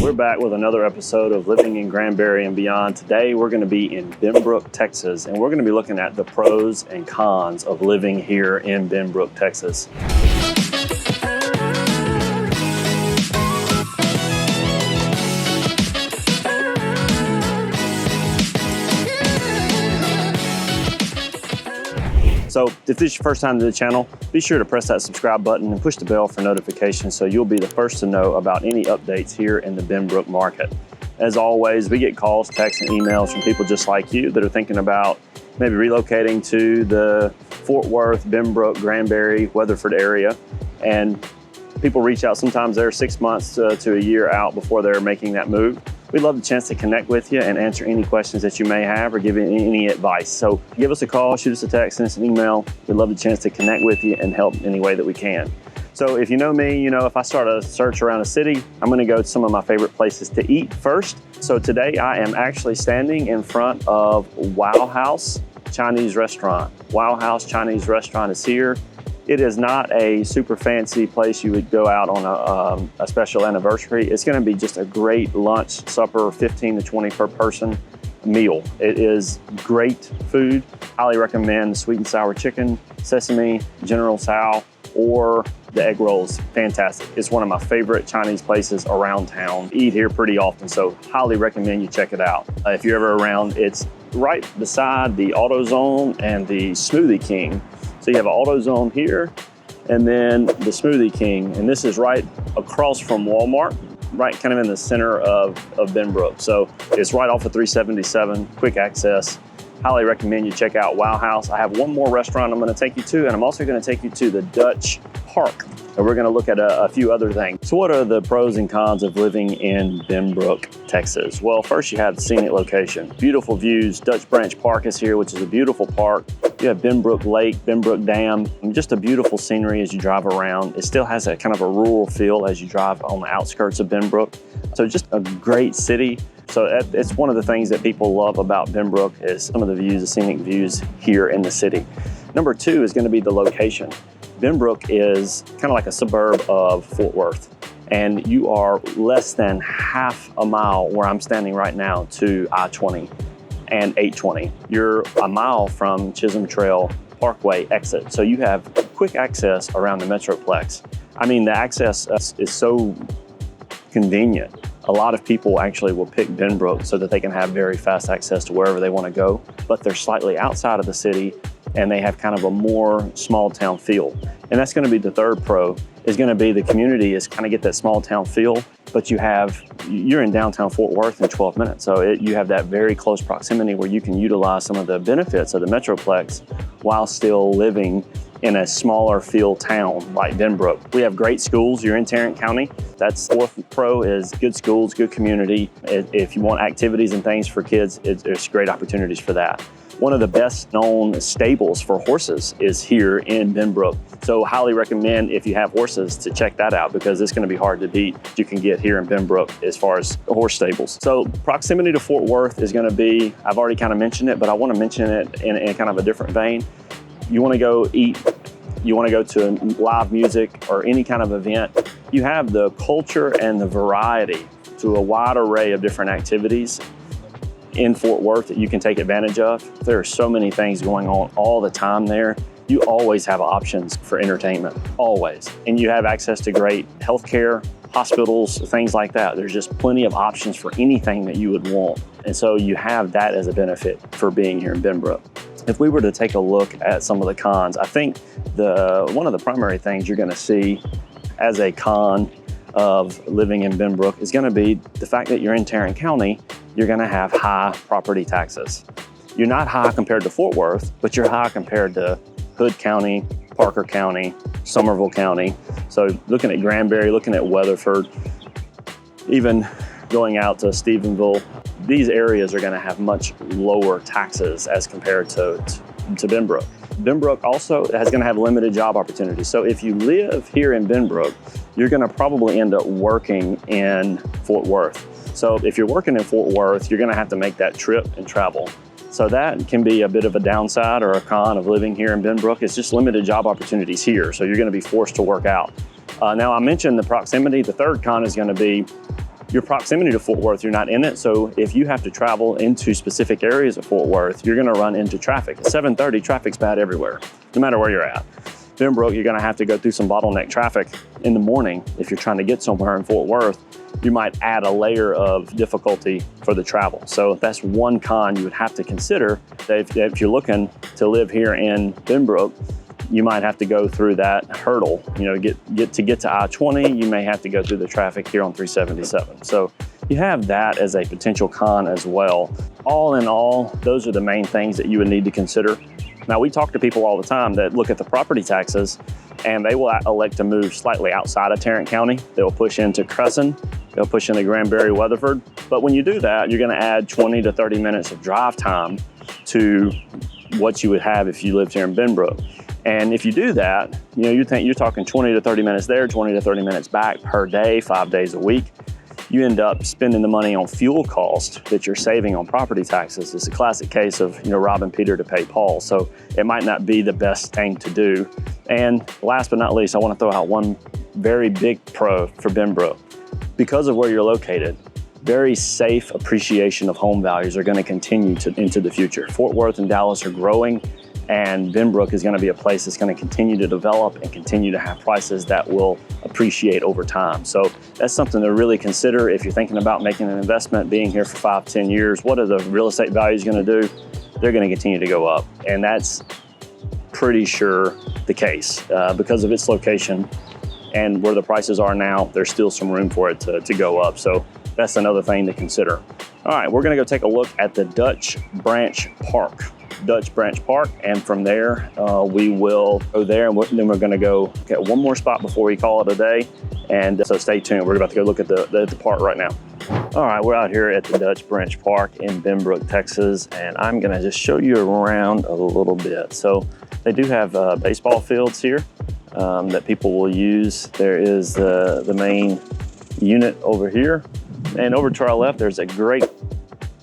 We're back with another episode of Living in Granbury and Beyond. Today we're going to be in Benbrook, Texas, and we're going to be looking at the pros and cons of living here in Benbrook, Texas. So if this is your first time to the channel, be sure to press that subscribe button and push the bell for notifications so you'll be the first to know about any updates here in the Benbrook market. As always, we get calls, texts, and emails from people just like you that are thinking about maybe relocating to the Fort Worth, Benbrook, Granbury, Weatherford area. And people reach out, sometimes they're 6 months to a year out before they're making that move. We'd love the chance to connect with you and answer any questions that you may have or give you any advice. So give us a call, shoot us a text, send us an email. We'd love the chance to connect with you and help any way that we can. So if you know me, you know if I start a search around a city, I'm gonna go to some of my favorite places to eat first. So today I am actually standing in front of Wow House Chinese Restaurant. Wow House Chinese Restaurant is here. It is not a super fancy place you would go out on a special anniversary. It's gonna be just a great lunch, supper, 15 to 20 per person meal. It is great food. Highly recommend the sweet and sour chicken, sesame, General Tso, or the egg rolls. Fantastic. It's one of my favorite Chinese places around town. Eat here pretty often, so highly recommend you check it out. If you're ever around, it's right beside the AutoZone and the Smoothie King. So you have an AutoZone here, and then the Smoothie King, and this is right across from Walmart, right kind of in the center of Benbrook. So it's right off of 377, quick access. Highly recommend you check out Wow House. I have one more restaurant I'm gonna take you to, and I'm also gonna take you to the Dutch Park, and we're gonna look at a few other things. So what are the pros and cons of living in Benbrook, Texas? Well, first you have the scenic location. Beautiful views. Dutch Branch Park is here, which is a beautiful park. You have Benbrook Lake, Benbrook Dam, and just a beautiful scenery as you drive around. It still has a kind of a rural feel as you drive on the outskirts of Benbrook. So just a great city. So it's one of the things that people love about Benbrook is some of the views, the scenic views here in the city. Number two is gonna be the location. Benbrook is kind of like a suburb of Fort Worth, and you are less than half a mile where I'm standing right now to I-20 and 820. You're a mile from Chisholm Trail Parkway exit. So you have quick access around the Metroplex. I mean, the access is so convenient. A lot of people actually will pick Benbrook so that they can have very fast access to wherever they want to go, but they're slightly outside of the city and they have kind of a more small town feel. And that's gonna be the third pro, is gonna be the community is kind of get that small town feel, but you're in downtown Fort Worth in 12 minutes. So you have that very close proximity where you can utilize some of the benefits of the Metroplex while still living in a smaller feel town like Benbrook. We have great schools. You're in Tarrant County. That's fourth pro, is good schools, good community. If you want activities and things for kids, there's great opportunities for that. One of the best known stables for horses is here in Benbrook. So highly recommend, if you have horses, to check that out because it's gonna be hard to beat what you can get here in Benbrook as far as horse stables. So proximity to Fort Worth is gonna be, I've already kind of mentioned it, but I wanna mention it in kind of a different vein. You wanna go eat, you wanna go to live music or any kind of event, you have the culture and the variety to a wide array of different activities in Fort Worth that you can take advantage of. There are so many things going on all the time there. You always have options for entertainment, always. And you have access to great healthcare, hospitals, things like that. There's just plenty of options for anything that you would want. And so you have that as a benefit for being here in Benbrook. If we were to take a look at some of the cons, I think one of the primary things you're gonna see as a con of living in Benbrook is gonna be the fact that you're in Tarrant County, you're gonna have high property taxes. You're not high compared to Fort Worth, but you're high compared to Hood County, Parker County, Somerville County. So looking at Granbury, looking at Weatherford, even going out to Stephenville, these areas are gonna have much lower taxes as compared to Benbrook. Benbrook also is gonna have limited job opportunities. So if you live here in Benbrook, you're gonna probably end up working in Fort Worth. So if you're working in Fort Worth, you're gonna have to make that trip and travel. So that can be a bit of a downside or a con of living here in Benbrook. It's just limited job opportunities here. So you're gonna be forced to work out. Now I mentioned the proximity. The third con is gonna be your proximity to Fort Worth, you're not in it. So if you have to travel into specific areas of Fort Worth, you're gonna run into traffic. At 7:30, traffic's bad everywhere, no matter where you're at. Benbrook, you're gonna have to go through some bottleneck traffic in the morning. If you're trying to get somewhere in Fort Worth, you might add a layer of difficulty for the travel. So that's one con you would have to consider. That if you're looking to live here in Benbrook, you might have to go through that hurdle. You know, get to I-20, you may have to go through the traffic here on 377. So you have that as a potential con as well. All in all, those are the main things that you would need to consider. Now, we talk to people all the time that look at the property taxes and they will elect to move slightly outside of Tarrant County. They'll push into Crescent, they'll push into Granbury, Weatherford. But when you do that, you're gonna add 20 to 30 minutes of drive time to what you would have if you lived here in Benbrook. And if you do that, you know, you're talking 20 to 30 minutes there, 20 to 30 minutes back per day, 5 days a week. You end up spending the money on fuel cost that you're saving on property taxes. It's a classic case of, you know, robbing Peter to pay Paul. So it might not be the best thing to do. And last but not least, I want to throw out one very big pro for Benbrook. Because of where you're located, very safe appreciation of home values are going to continue into the future. Fort Worth and Dallas are growing, and Benbrook is going to be a place that's going to continue to develop and continue to have prices that will appreciate over time. So that's something to really consider if you're thinking about making an investment, being here for 5, 10 years. What are the real estate values going to do? They're going to continue to go up, and that's pretty sure the case because of its location and where the prices are now. There's still some room for it to go up. So that's another thing to consider. All right, we're going to go take a look at the Dutch Branch Park. And from there we will go there, and then we're going to go get one more spot before we call it a day. And so stay tuned. We're about to go look at the park right now. All right, we're out here at the Dutch Branch Park in Benbrook, Texas, and I'm going to just show you around a little bit. So they do have baseball fields here that people will use. There is the main unit over here, and over to our left there's a great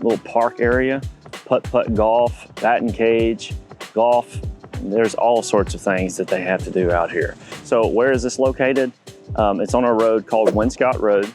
little park area. Putt-putt golf, batting cage, golf. There's all sorts of things that they have to do out here. So where is this located? It's on a road called Winscott Road.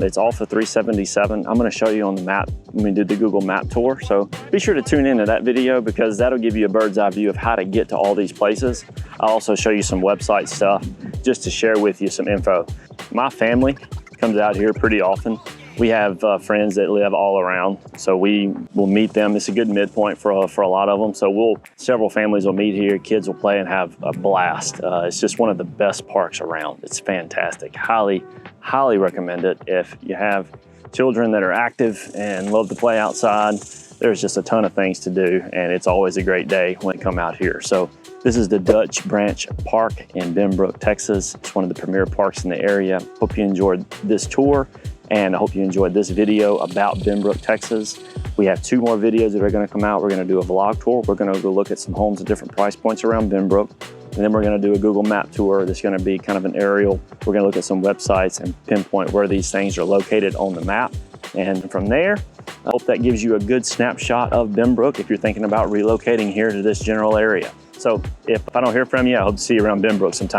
It's off of 377. I'm gonna show you on the map when we did the Google map tour. So be sure to tune into that video because that'll give you a bird's eye view of how to get to all these places. I'll also show you some website stuff just to share with you some info. My family comes out here pretty often. We have friends that live all around, so we will meet them. It's a good midpoint for a lot of them. So several families will meet here, kids will play and have a blast. It's just one of the best parks around. It's fantastic. Highly, highly recommend it. If you have children that are active and love to play outside, there's just a ton of things to do, and it's always a great day when you come out here. So this is the Dutch Branch Park in Benbrook, Texas. It's one of the premier parks in the area. Hope you enjoyed this tour. And I hope you enjoyed this video about Benbrook, Texas. We have 2 more videos that are gonna come out. We're gonna do a vlog tour. We're gonna go look at some homes at different price points around Benbrook. And then we're gonna do a Google map tour that's gonna be kind of an aerial. We're gonna look at some websites and pinpoint where these things are located on the map. And from there, I hope that gives you a good snapshot of Benbrook if you're thinking about relocating here to this general area. So if I don't hear from you, I hope to see you around Benbrook sometime.